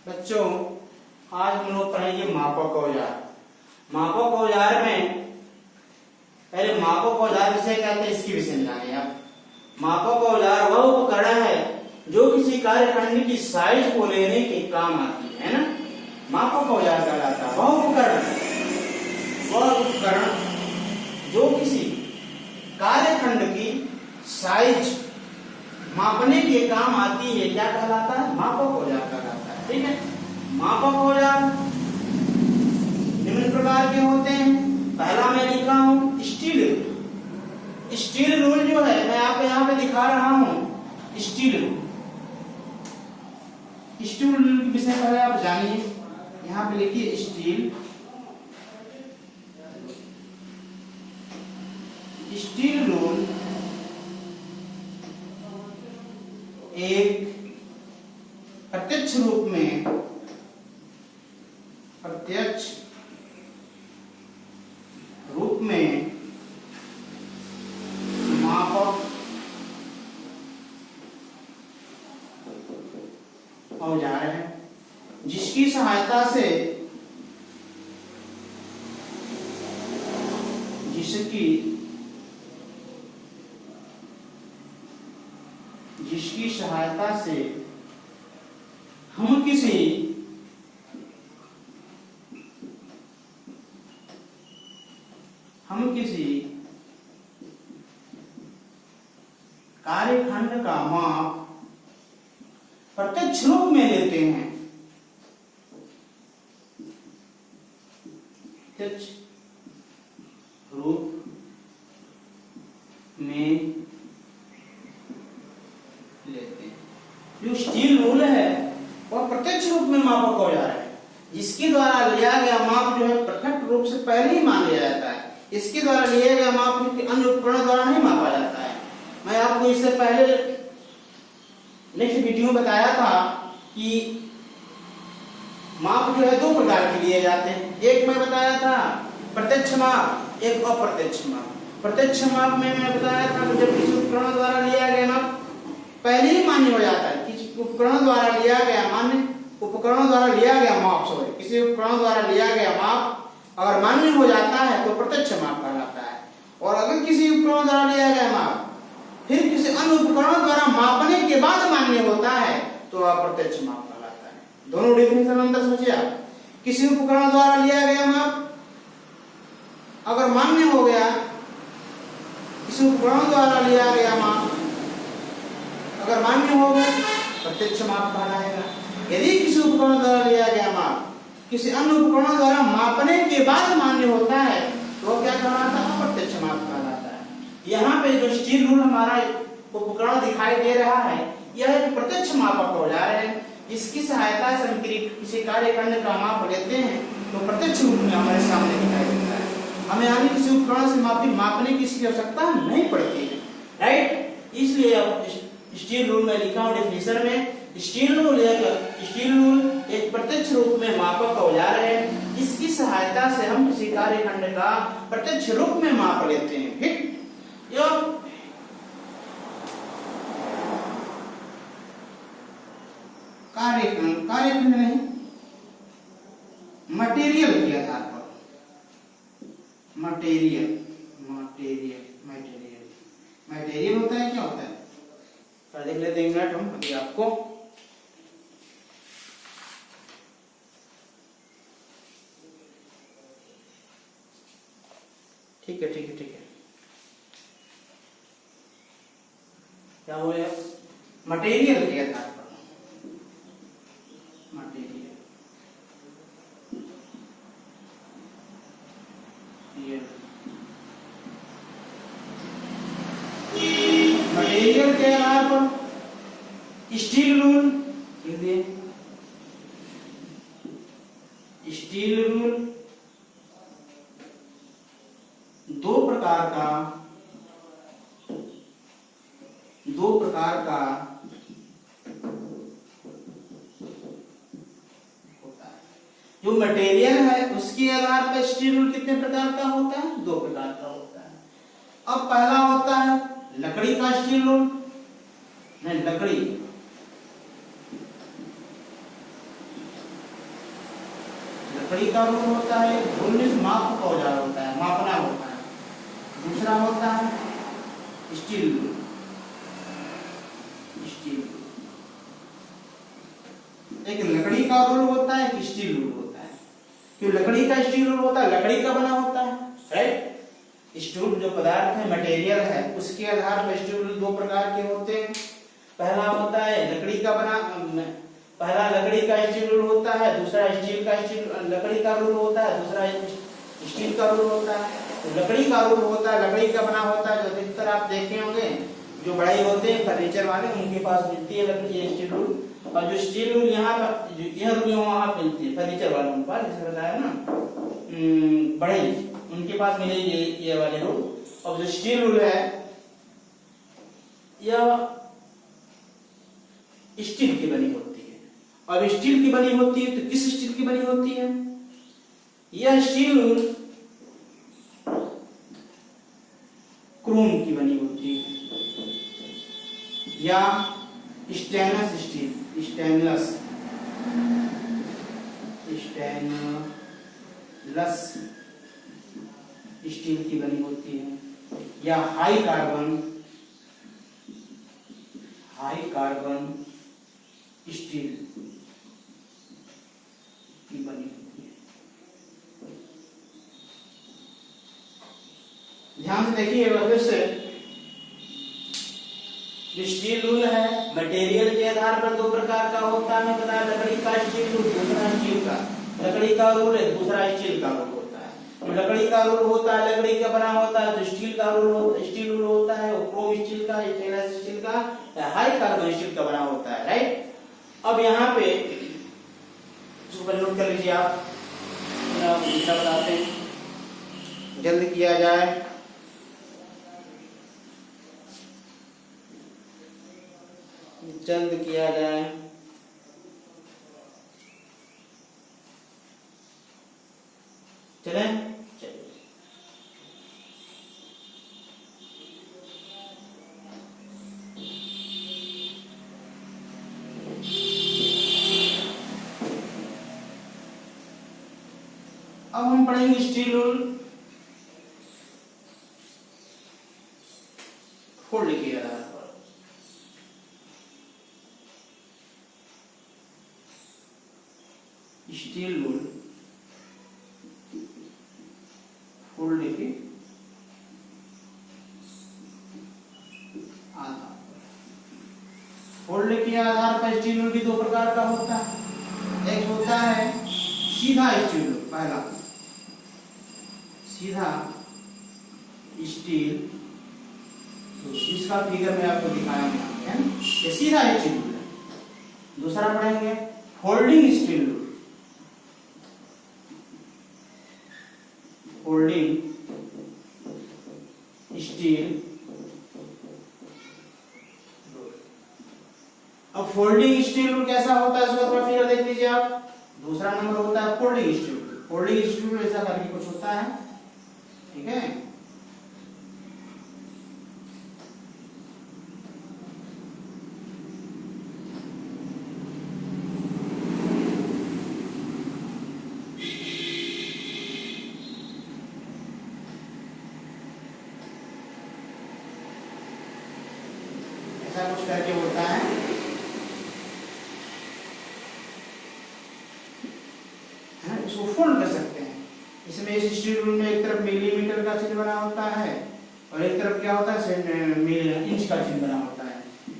बच्चों, आज हम लोग पढ़ेंगे मापक औजार। मापक औजार में पहले मापक औजार विषय क्या है इसकी विषय में जाने आप। मापक औजार वह उपकरण है जो किसी कार्यखंड की साइज को लेने के काम आती है ना। मापक औजार कहलाता है वह उपकरण जो किसी कार्यखंड की साइज मापने के काम आती है। क्या कहलाता है? मापक औजार कहलाता है। ठीक है। मापक औजार निम्न प्रकार के होते हैं। पहला मैं लिखा हूं स्टील रूल। स्टील रूल जो है मैं आपको यहाँ पे दिखा रहा हूं। स्टील रूल, स्टील रूल के विषय पहले आप जानिए। यहाँ पे लिखिए स्टील। स्टील रूल एक प्रत्यक्ष रूप में मापक औजार है जिसकी सहायता से हम किसी कार्यखंड का माप प्रत्यक्ष रूप में लेते हैं। प्रत्यक्ष रूप में लेते हैं। जो स्टील रूल है वह प्रत्यक्ष रूप में मापक औजार है जिसके द्वारा लिया गया माप जो है प्रत्यक्ष रूप से पहले ही मान लिया जाता है। इसके द्वारा लिया गया माप अन्य उपकरण द्वारा नहीं मापा जाता है। मैं आपको इससे पहले नेक्स्ट वीडियो में बताया था कि माप जो है दो प्रकार के लिए जाते हैं। एक मैं बताया था प्रत्यक्ष माप, एक अप्रत्यक्ष माप। प्रत्यक्ष माप में मैं बताया था कि जब किसी उपकरण द्वारा लिया गया माप पहले ही मान्य हो जाता है। किसी उपकरण द्वारा लिया गया माप अगर मान्य हो जाता है तो प्रत्यक्ष माप कहलाता है। और अगर किसी उपकरण द्वारा लिया गया माप फिर किसी अन्य उपकरण द्वारा मापने के बाद मान्य होता है तो अप्रत्यक्ष माप कहलाता है। दोनों डेफिनेशन अंदर सोचिए आप। किसी उपकरण द्वारा लिया गया माप अगर मान्य हो गया, किसी उपकरण द्वारा लिया गया माप अगर मान्य हो गया प्रत्यक्ष माप कहलाएगा। यदि किसी उपकरण द्वारा लिया गया माप किसी अन्य उपकरण द्वारा मापने के बाद मान्य होता है तो क्या कहलाता है? अप्रत्यक्ष माप कहलाता है। यहाँ पे जो स्टील रूल हमारा उपकरण दिखाई दे रहा है यह एक प्रत्यक्ष मापक औजार है। इसकी सहायता से हम किसी कार्यखंड का माप लेते हैं तो प्रत्यक्ष रूप में हमारे सामने दिखाई देता है। हमें आगे किसी उपकरण से मापने की इसकी आवश्यकता नहीं पड़ती है। राइट। इसलिए स्टील रूल में लिखा हूं डेफिनेशन में। स्टील रूल एक प्रत्यक्ष रूप में मापक औजार है। इसकी सहायता से हम किसी कार्यखंड का प्रत्यक्ष रूप में माप लेते हैं। ठीक। कार्यखंड नहीं, मटेरियल के आधार पर। मटेरियल होता है, क्या होता है? देख लेते हैं मिनट हम अभी आपको। ठीक है। क्या हो गया? मटेरियल के आधार पर। मटेरियल के आधार पर स्टील रूल दो प्रकार का होता है। जो मटेरियल है उसके आधार पर स्टील रूल कितने प्रकार का होता है? दो प्रकार का होता है। अब पहला होता है लकड़ी का स्टील रूल। नहीं, लकड़ी लकड़ी का रूल होता है, रूल मींस माप का औजार होता है, मापना होता है। दूसरा होता है स्टील रूल। स्टील एक लकड़ी का रूल होता है, एक स्टील रूल होता है। क्यों लकड़ी का स्टील रूल होता है? लकड़ी का बना होता है, राइट। स्टील जो पदार्थ है, मटेरियल है, उसके आधार पर स्टील रूल दो प्रकार के होते हैं। पहला होता है लकड़ी का बना, पहला लकड़ी का स्टील रूल होता है, दूसरा स्टील का स्टील लकड़ी का रूल होता है, दूसरा स्टील का रूल होता है। तो लकड़ी का रूल होता है, लकड़ी का बना होता है, जो अधिकतर आप देखे होंगे जो बड़ाई होते हैं फर्नीचर वाले, उनके पास मिलती है लकड़ी ये स्टील रूल। और जो स्टील रूल यहाँ पर यह रूल वहाँ मिलती है फर्नीचर वालों के पास, जैसे बताया ना बढ़ई, उनके पास मिलेगी ये वाले रूल। और जो स्टील रूल है यह स्टील की बनी होती है। अब स्टील की बनी होती है तो किस स्टील की बनी होती है? यह स्टील रूल क्रोम की बनी होती है या स्टेनलेस स्टील, स्टेनलेस स्टील की बनी होती है, या हाई कार्बन स्टील की बनी होती है। ध्यान से देखिए फिर से, जो स्टील रूल है मटेरियल के आधार पर दो प्रकार का होता है। बताया लकड़ी का स्टील रूल, दूसरा स्टील का। लकड़ी का रूल है, दूसरा स्टील का रूल होता है। तो लकड़ी का रूल होता है, लकड़ी का बना होता है। तो स्टील का रूल, स्टील रूल होता है वो क्रोम स्टील का, स्टेनलेस स्टील का, हाई कार्बन स्टील का बना होता है, राइट। अब यहाँ पे नोट कर लीजिए आप, बताते हैं, जल्द किया जाए। जल्द किया जाए। चले चलिए। अब हम पढ़ेंगे स्टील रूल फोल्ड के आधार पर। स्टील रूल फोल्ड के आधार पर। फोल्ड के आधार पर स्टील रूल भी दो प्रकार का होता है। एक होता है सीधा स्टील रूल, पहला सीधा स्टील, इसका फिगर में आपको दिखाया है, ये सीधा स्टील रूल है। दूसरा पढ़ेंगे folding steel rule. Folding steel rule. अब फोल्डिंग स्टील रूल कैसा होता है उसका थोड़ा फिगर देख लीजिए आप। दूसरा नंबर होता है folding steel rule. Folding steel rule ऐसा करके कुछ होता है, ठीक है। ऐसा कुछ करके होता है, इसको फोल्ड कर सकते हैं। इसमें इस स्टील रूल में एक तरफ मिलीमीटर का चिन्ह बना होता है और एक तरफ क्या होता है इंच का चिन्ह बना होता है।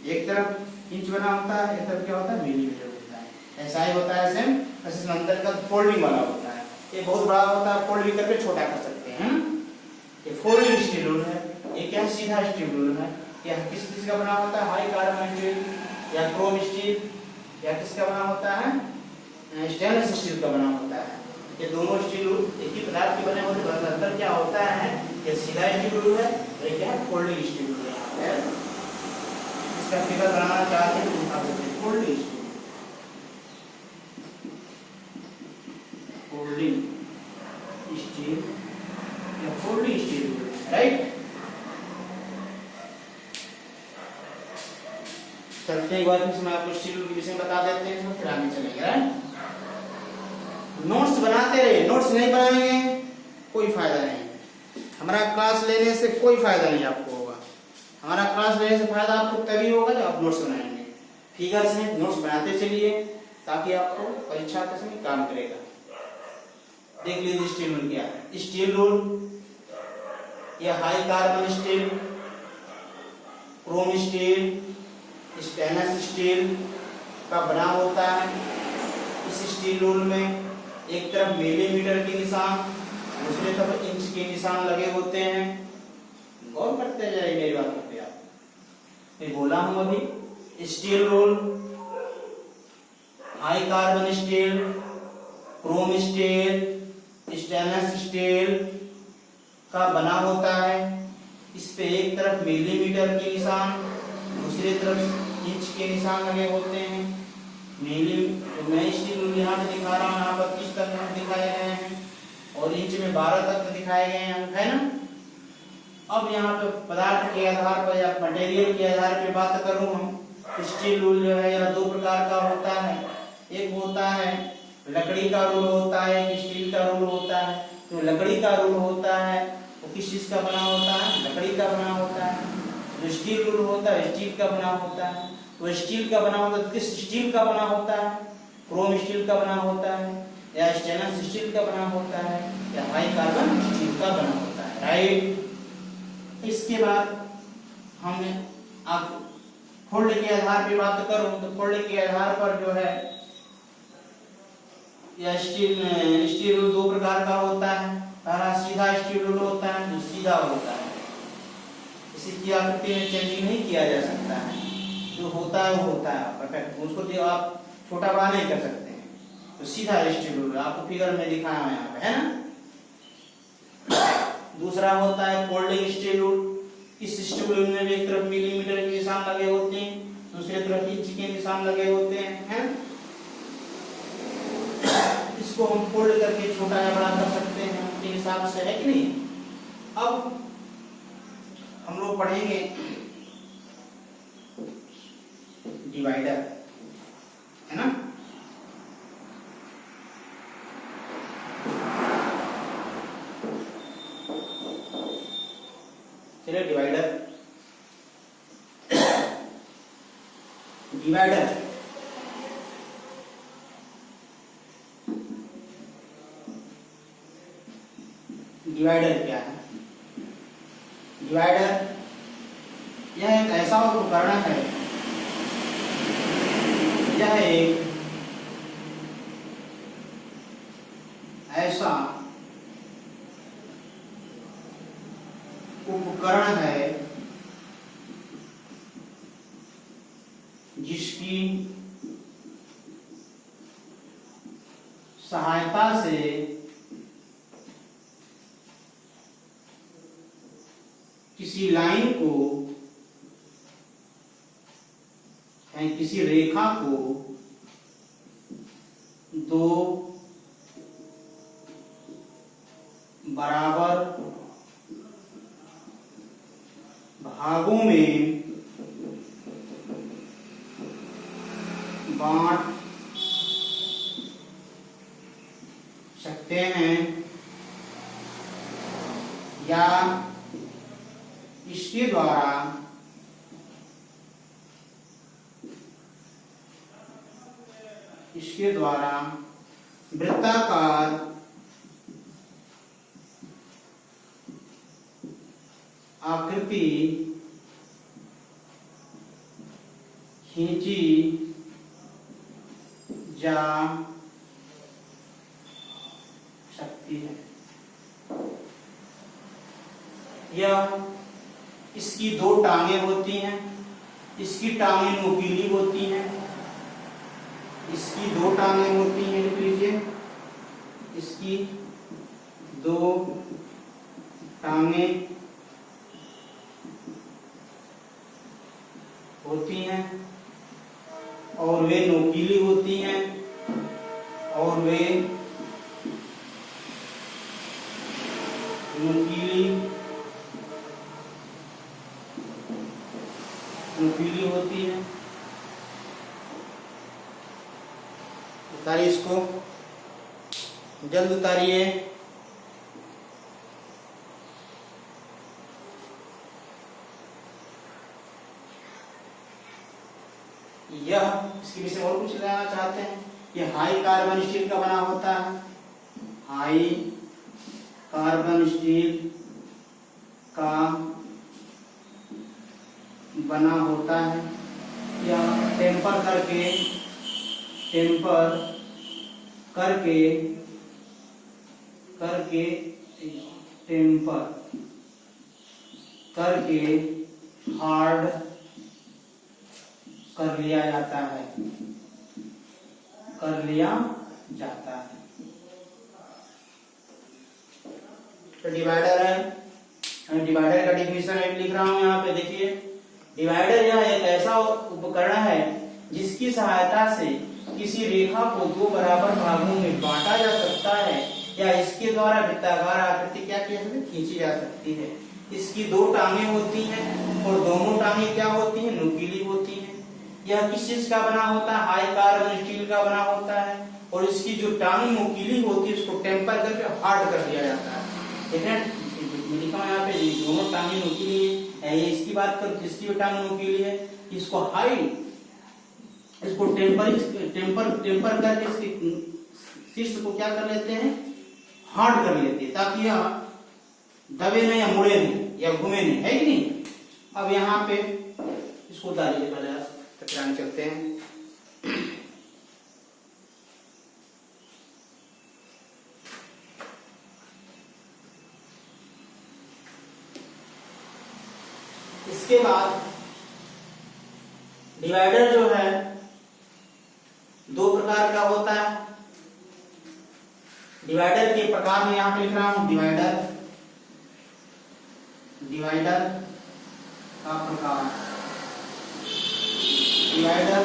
एक तरफ इंच बना होता है, एक तरफ क्या होता है मिलीमीटर होता है। ऐसा ही होता है सेम, इसमें अंदर का फोल्डिंग वाला होता है। ये बहुत बड़ा होता है, फोल्ड भी करके छोटा कर सकते हैं। ये फोल्डिंग स्टील रूल है। ये क्या सीधा स्टील रूल है। यह किस चीज का बना होता है? हाई कार्बन स्टील या क्रोम स्टील, या किसका बना होता है? स्टेनलेस स्टील का बना होता है। ये दोनों स्टील एक ही पदार्थ के बने होते हैं। अंतर क्या होता है? ये सीधा स्टील रूल है और ये क्या है? फोल्डिंग स्टील रूल है। इसका फिगर बनाना चाहते हैं तो उठा सकते हैं। फोल्डिंग स्टील, फोल्डिंग स्टील या फोल्डिंग स्टील रूल, राइट। चलते हैं एक बार आपको स्टील रूल के विषय में बता देते हैं, फिर आगे चलेंगे। नोट्स बनाते नहीं बनाएंगे कोई फायदा नहीं। हमारा क्लास लेने से कोई फायदा नहीं आपको होगा। हमारा क्लास लेने से फायदा आपको तभी होगा जब आप नोट्स बनाएंगे। फिगर्स हैं, नोट्स बनाते चलिए ताकि आपको परीक्षा के समय काम करेगा। देख लीजिए स्टील रूल क्या है। स्टील रूल या high carbon steel, Chrome steel, stainless steel का बना होता है। इस स्टील रूल में एक तरफ मिलीमीटर के निशान, दूसरी तरफ इंच के निशान लगे होते हैं। गौर करते जाइए मेरी बातों पे। आप मैं बोला हूं अभी steel rule high carbon steel, Chrome steel, stainless steel का बना होता है। इस पे एक तरफ मिलीमीटर के निशान, दूसरी तरफ इंच के निशान लगे होते हैं। मैं स्टील रूल यहाँ पे दिखा रहा हूँ, यहाँ पर 30 तक दिखाए गए हैं और इंच में 12 तक दिखाए गए हैं अंक, है ना। अब यहाँ पे पदार्थ के आधार पर या मटेरियल के आधार पर बात करूँ हम, स्टील रूल जो है यह दो प्रकार का होता है। एक होता है लकड़ी का रूल होता है, एक स्टील का रूल होता है। जो लकड़ी का रूल होता है वो किस चीज का बना होता है? लकड़ी का बना होता है। जो स्टील रूल होता है स्टील का बना होता है। तो स्टील का बना होता है, किस स्टील का बना होता है? क्रोम स्टील का बना होता है, या स्टेनलेस स्टील का बना होता है, या हाई कार्बन स्टील का बना होता है, राइट। इसके बाद हमने आप फोल्ड के आधार पर बात करूं तो फोल्ड के आधार पर जो है या स्टील रूल दो प्रकार का होता है। पहला सीधा स्टील रूल होता है, जो सीधा होता है, इसकी आकृति में चेंजिंग नहीं किया जा सकता है। जो होता है वो होता है परफेक्ट, उसको आप छोटा बड़ा नहीं कर सकते हैं। तो सीधा स्टील रूल आपको फिगर में दिखाया है यहाँ पे, है ना। दूसरा होता है फोल्डिंग स्टील रूल। इस स्टील रूल में एक तरफ मिलीमीटर के निशान लगे होते हैं, दूसरी तरफ इंच के निशान लगे होते हैं, है। इसको हम फोल्ड करके छोटा या बड़ा कर सकते हैं अपने हिसाब से, है कि नहीं। अब हम लोग पढ़ेंगे डिवाइडर, है ना। चलिए डिवाइडर डिवाइडर क्या है? डिवाइडर यह एक ऐसा उपकरण है, यह एक ऐसा उपकरण है जिसकी सहायता से किसी लाइन को या किसी रेखा को दो बराबर भागों में बांट सकते हैं, या इसके द्वारा वृत्ताकार आकृति खींची जा सकती है। यह इसकी दो टांगें होती हैं, इसकी टांगें नुकीली होती हैं, इसकी दो टांगें होती हैं, लिख लीजिए, इसकी दो टांगें होती हैं और वे नुकीली होती हैं और वे नुकीली होती हैं। उतारिए इसको। जल्द उतारिए। यह इसके विषय और कुछ लेना चाहते हैं। ये हाई कार्बन स्टील का बना होता है, हाई कार्बन स्टील का बना होता है। यह टेम्पर करके हार्ड कर लिया जाता है, तो डिवाइडर है। डिवाइडर का डिफिनेशन लिख रहा हूं यहाँ पे, देखिए। डिवाइडर यह एक ऐसा उपकरण है जिसकी सहायता से किसी रेखा को दो बराबर भागों में बांटा जा सकता है या इसके द्वारा वृत्ताकार आकृति क्या की खींची जा सकती है। इसकी दो टांगें होती हैं और दोनों टांगें क्या होती हैं, नुकीली होती हैं। यह किस चीज का बना होता है, हाई कार्बन स्टील का बना होता है, और इसकी जो टांग नुकीली होती है उसको टेम्पर करके हार्ड कर दिया जाता है। लिखा यहाँ पे दोनों टांगें नुकीली है, इसकी बात करो जिसकी टांग नुकीली है, इसको टेम्पर करके इसके शीर्ष को क्या कर लेते हैं, हार्ड कर लेते हैं, ताकि यह दबे नहीं या मुड़े नहीं या घूमे नहीं, है कि नहीं। अब यहाँ पे इसको उतारिए, पहले टकराने चलते हैं। इसके बाद डिवाइडर जो है दो प्रकार का होता है। डिवाइडर के प्रकार में यहां पे लिख रहा हूं, डिवाइडर का प्रकार। डिवाइडर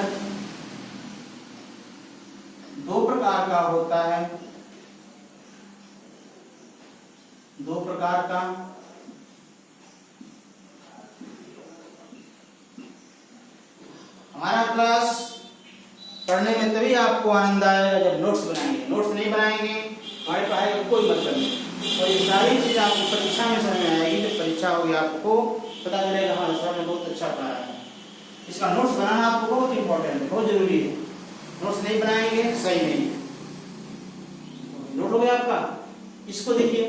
दो प्रकार का होता है, दो प्रकार का। हमारा क्लास पढ़ने में तभी आपको आनंद आएगा जब नोट्स बनाएंगे। नोट्स नहीं बनाएंगे हमारे पढ़ाई का कोई मतलब नहीं। और ये सारी चीज आपको परीक्षा में समझ में आएगी। जब परीक्षा होगी आपको पता चलेगा हाँ सर ने बहुत अच्छा पढ़ाया है। इसका नोट्स बनाना आपको बहुत इंपॉर्टेंट है, बहुत जरूरी है। नोट्स नहीं बनाएंगे सही नहीं। नोट हो गया आपका। इसको देखिए,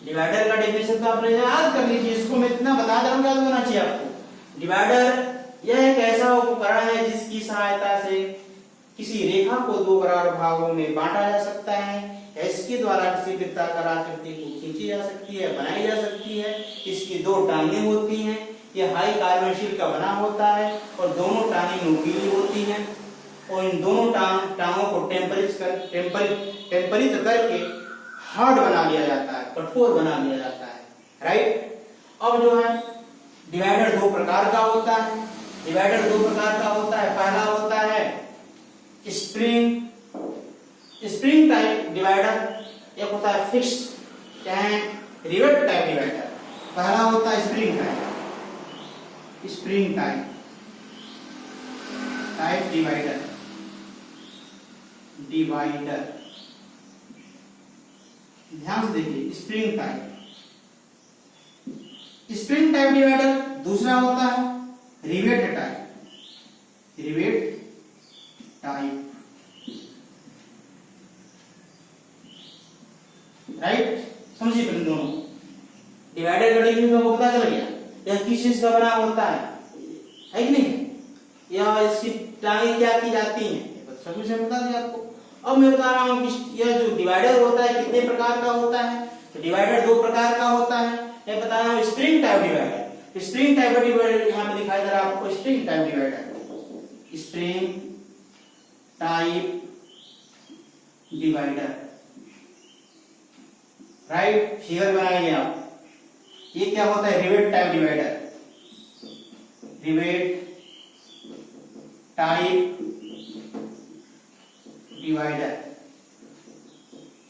डिवाइडर का डेफिनेशन तो आपने याद कर लीजिए। इसको मैं इतना बता दे रहा हूँ, याद होना चाहिए आपको। डिवाइडर यह एक ऐसा उपकरण है जिसकी सहायता से किसी रेखा को दो बराबर भागों में बांटा जा सकता है, इसके द्वारा किसी वृत्ताकार आकृति को खींची जा सकती है, बनाई जा सकती है। इसकी दो टांगें होती हैं, यह हाई कार्बन स्टील का बना होता है और दोनों टांगें नुकीली होती हैं, और इन दोनों टांगों को टेम्परित करके हार्ड बना लिया जाता है, कठोर बना लिया जाता है। राइट। अब जो है डिवाइडर दो प्रकार का होता है। डिवाइडर दो प्रकार का होता है। पहला होता है स्प्रिंग टाइप डिवाइडर, एक होता है फिक्स चाहे रिवेट टाइप डिवाइडर। पहला होता है स्प्रिंग टाइप डिवाइडर। ध्यान से देखिए, स्प्रिंग टाइप डिवाइडर। दूसरा होता है रिवेट टाइप। राइट। समझिए पहले दोनों। डिवाइडर का डेफिनेशन आपको पता चल गया, यह किस चीज का बना होता है कि नहीं। यह इसकी टांगें क्या की जाती हैं, सब कुछ बता दिया आपको। अब मैं बता रहा हूं कि यह जो डिवाइडर होता है कितने प्रकार का होता है। तो डिवाइडर दो प्रकार का होता है। मैं बता रहा हूं spring type divider. Spring type divider यहां पे दिखाई दे रहा है आपको, spring type divider. Right. Figure बनाएंगे आप। ये क्या होता है, रिवेट टाइप डिवाइडर।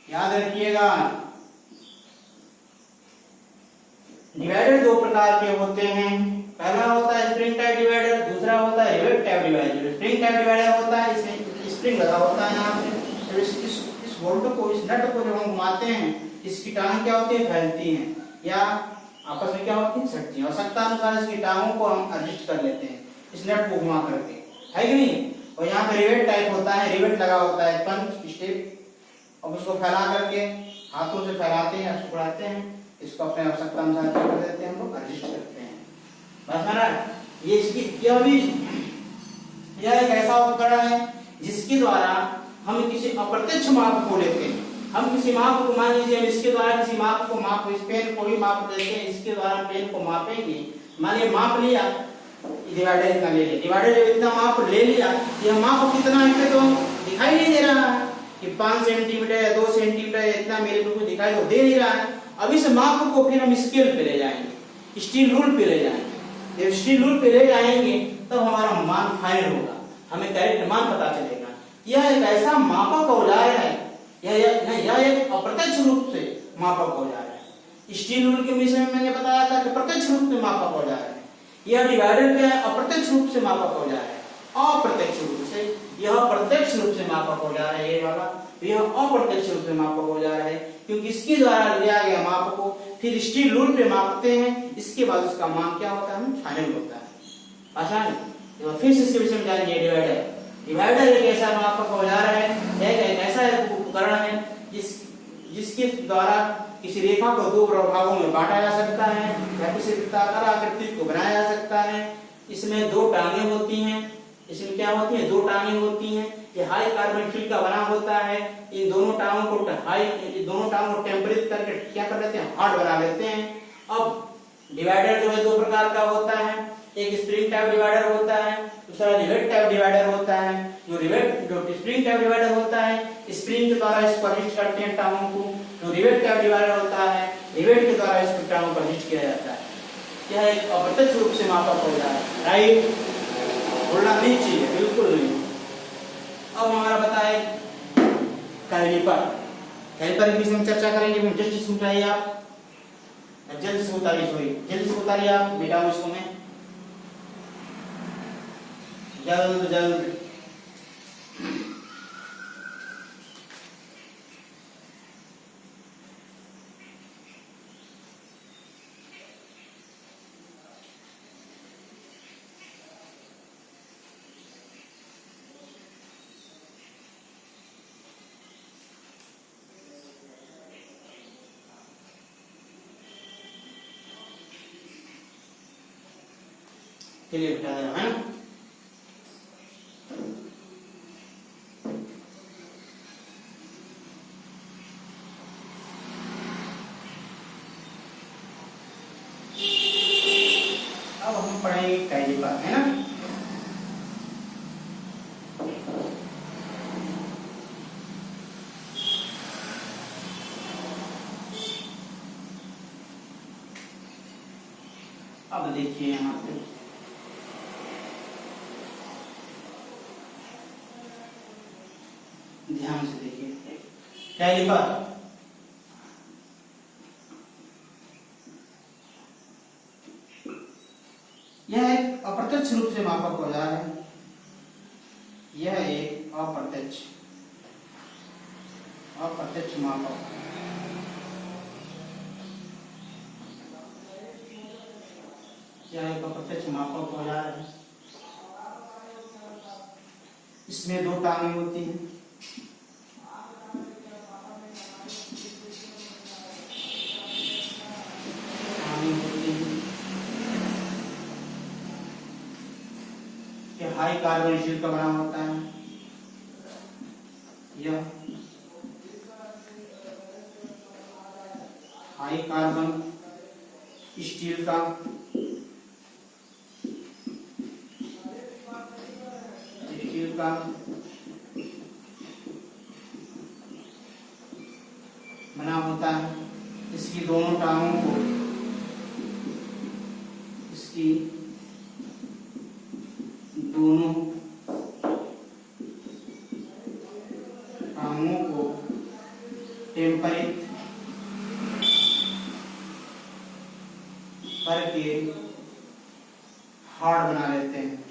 याद रखिएगा, डिवाइडर दो प्रकार के होते हैं। पहला होता है स्प्रिंग टाइप डिवाइडर, दूसरा होता है rivet type divider. Spring type divider होता है, इसमें स्प्रिंग लगा होता है यहाँ पे, इस बोल्ट को, इस नट को जब हम घुमाते हैं, इसकी टांग क्या होती है, फैलती हैं या आपस में क्या होती है, सटती हैं। आवश्यकता अनुसार इसकी टांगों को हम एडजस्ट कर लेते हैं इस नट को घुमा करके, है कि नहीं। और यहाँ पे रिवेट टाइप होता है, रिवेट लगा होता है, पंच स्टेप। अब उसको फैला करके हाथों से फैलाते हैं, सिकुड़ाते हैं, इसको अपने आवश्यकता अनुसार क्या कर देते हैं, हम लोग एडजस्ट करते हैं। बस महाराज ये इसकी यह एक ऐसा उपकरण है जिसके द्वारा हम किसी अप्रत्यक्ष माप को लेते हैं। हम किसी माप को, मान लीजिए हम इसके द्वारा किसी माप को माप, इस पेन को भी माप लेते हैं, इसके द्वारा पेन को मापेंगे। मानिए माप लिया, डिवाइडर इतना ले लिया, डिवाइडर जब इतना माप ले लिया, यह माप कितना है तो दिखाई नहीं दे रहा है कि 5 सेंटीमीटर या 2 सेंटीमीटर इतना मेरे को कुछ दिखाई तो दे नहीं रहा है। अब इस माप को फिर हम स्केल पे ले जाएंगे, स्टील रूल पे ले जाएंगे। जब स्टील रूल पे ले जाएंगे तब हमारा मान फाइनल होगा, हमें करेक्ट मान पता चलेगा। यह एक ऐसा मापक औजार है, यह एक अप्रत्यक्ष रूप से मापक औजार है। स्टील रूल के विषय में मैंने बताया था कि प्रत्यक्ष रूप से मापक औजार है, यह डिवाइडर क्या है, अप्रत्यक्ष रूप से मापक औजार है। अप्रत्यक्ष रूप से, यह प्रत्यक्ष रूप से मापक औजार है, ये वाला यह अप्रत्यक्ष रूप से मापक औजार है, क्योंकि इसके द्वारा लिया गया माप को फिर स्टील रूल पे मापते हैं, इसके बाद उसका मान क्या होता है, फाइनल होता है। आसान है। तो फिर से इसके विषय में जानिए। डिवाइडर, डिवाइडर एक ऐसा मापक औजार है, एक ऐसा उपकरण है जिसके द्वारा किसी रेखा को 2 भागों में बांटा जा सकता है या किसी वृत्ताकार आकृति को बनाया जा सकता है। इसमें 2 टांगें होती हैं, इसमें क्या होती है, 2 टांगें होती हैं। ये हाई कार्बन स्टील का बना होता है। इन दोनों टांगों को टेम्परेट करके क्या कर लेते हैं, हार्ड बना लेते हैं। अब डिवाइडर जो है 2 प्रकार का होता है, एक स्प्रिंग टाइप डिवाइडर होता है, दूसरा रिवेट टाइप डिवाइडर होता है। जो स्प्रिंग टाइप डिवाइडर होता है, स्प्रिंग के द्वारा इसको एडजस्ट करते हैं टांगों को। जो रिवेट टाइप डिवाइडर होता है, रिवेट के द्वारा इसको टांगों को एडजस्ट किया जाता है। यह एक अप्रत्यक्ष रूप से मापक होता है, राइट, बोलना नहीं चाहिए, बिल्कुल नहीं। अब हमारा बताए कैलिपर, कैलिपर के विषय में चर्चा करेंगे। जल्दी से उठाइए आप, जल्दी से उतारिए, जल्दी से उतारिए आप, मिटाओ इसको मैं, जल्द जल्द। चलिए उठा है ना। अब हम पढ़ेंगे कैलिपर, है ना। अब देखिए यहाँ पे ध्यान से देखिए, कैलिपर यह एक अप्रत्यक्ष रूप से मापक औजार है। यह एक अप्रत्यक्ष मापक, यह एक अप्रत्यक्ष मापक औजार है। इसमें 2 टांगें होती हैं, हाई कार्बन स्टील का बना होता है। यह हाई कार्बन स्टील का बना होता है। इसकी दोनों टांगों को, इसकी दोनों टांगों को टेम्परित करके हार्ड बना लेते हैं।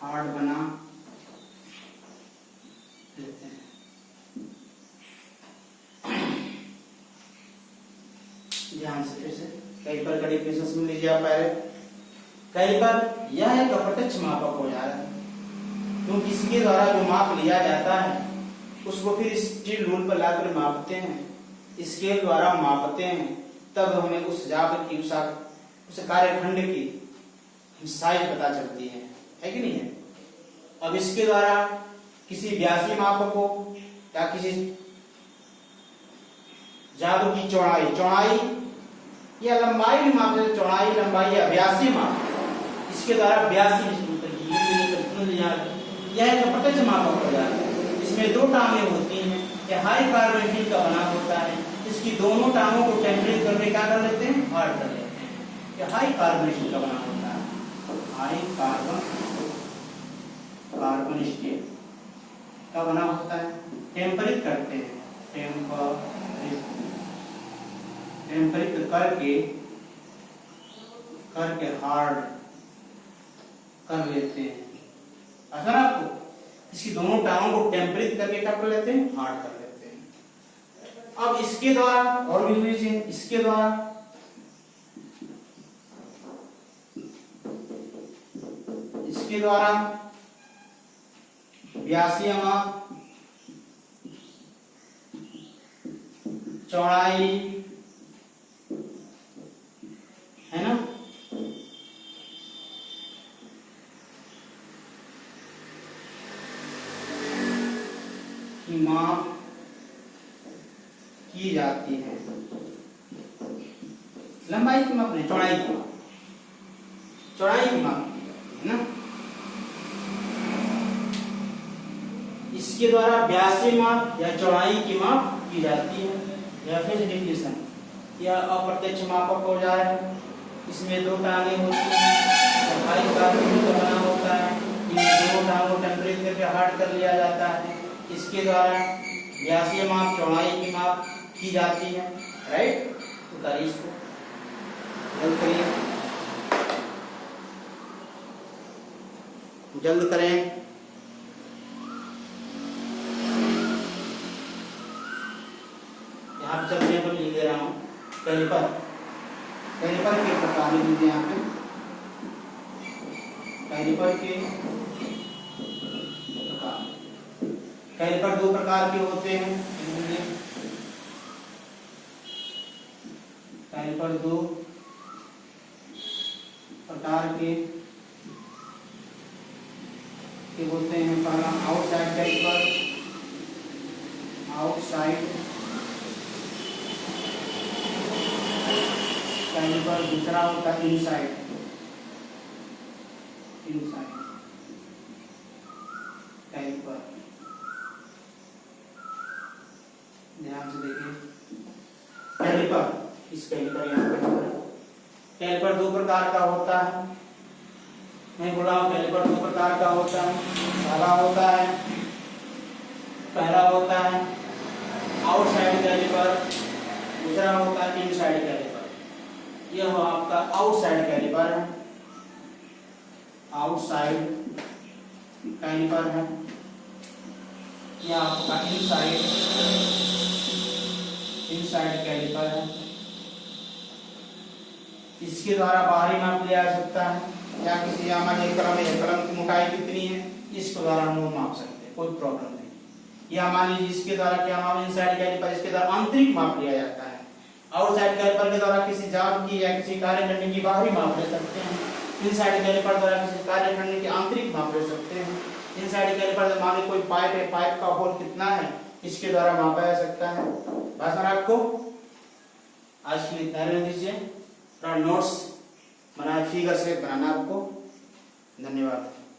हार्ड बना लेते हैं। ध्यान से फिर से कैलिपर का डेफिनेशन सुन लीजिए आप पहले। कैलिपर यह एक अप्रत्यक्ष मापक औजार है, क्योंकि इसके द्वारा जो माप लिया जाता है उसको फिर स्टील रूल पर लाकर मापते हैं, स्केल द्वारा मापते हैं, तब हमें उस जाप की उस कार्यखंड की साइज पता चलती है कि नहीं है। अब इसके द्वारा किसी व्यासी मापक को या किसी जादू की चौड़ाई या लंबाई भी माप देते, चौड़ाई लंबाई या व्यासी माप, इसके द्वारा व्यासी यह एक अप्रत्यक्ष मापक हो जाता है। इसमें दो टांगें होती हैं, यह हाई कार्बन स्टील का बना होता है, इसकी दोनों टांगों को टेम्परेट करके क्या कर लेते हैं, हार्ड कर लेते हैं। यह हाई कार्बन स्टील का बना होता है, हाई कार्बन स्टील का बना होता है। टेम्परित करते हैं, टेम्परित करके हार्ड कर लेते हैं। ऐसा ना आपको, इसकी दोनों टांगों को टेम्परित करके क्या कर लेते हैं, हार्ड कर लेते हैं। अब इसके द्वारा और भी लीजिए, इसके द्वारा व्यासीय माप, चौड़ाई है ना, की माप की जाती है। लंबाई की माप नहीं, चौड़ाई की माप, चौड़ाई की माप है ना। इसके द्वारा व्यासी माप या चौड़ाई की माप की जाती है। या फिर डिफिनेशन, यह अप्रत्यक्ष मापक औजार है, इसमें दो टांगें होती हैं, हाई कार्बन का बना होता है, इन दोनों टांगों को टेम्परेट करके हार्ड कर लिया जाता है। इसके द्वारा व्यासीय माप, चौड़ाई की माप की जाती है। राइट, उतारिए इसको, जल्द करिए, जल्द करें। यहाँ पे चलने पर लिख दे रहा हूँ कैलिपर के प्रकार लिख दीजिए यहाँ पे। कैलिपर दो प्रकार के होते हैं। कैलिपर दो प्रकार के होते हैं। पहला आउटसाइड कैलिपर, कैलिपर, दूसरा होता है इनसाइड कैलिपर। ध्यान से देखिए कैलिपर, इस कैलिपर यहाँ पर कैलिपर दो प्रकार का होता है। मैं बोला हूँ कैलिपर दो प्रकार का होता है। पहला होता है आउटसाइड कैलिपर, दूसरा होता है इनसाइड कैलिपर। यह आपका आउटसाइड कैलिपर है, यह आपका इनसाइड कैलिपर है। इसके द्वारा बाहरी माप लिया जा सकता है, या किसी हमारे कलम की मोटाई कितनी है इसके द्वारा हम माप सकते हैं, कोई प्रॉब्लम नहीं। या मान लीजिए इसके द्वारा क्या माप, इनसाइड कैलिपर, इसके द्वारा आंतरिक माप लिया जाता है। आउटसाइड कैलिपर के द्वारा किसी जाप की या किसी कार्यखंड की बाहरी माप ले सकते हैं। इनसाइड कैलिपर द्वारा किसी कार्यखंड की आंतरिक माप ले सकते हैं। इनसाइड कैलिपर से मान लीजिए कोई पाइप है, पाइप का होल कितना है इसके द्वारा मापा जा सकता है। बस आपको आज के लिए इतना रहने दीजिए। नोट्स बनाए, फिगर से बनाना आपको। धन्यवाद।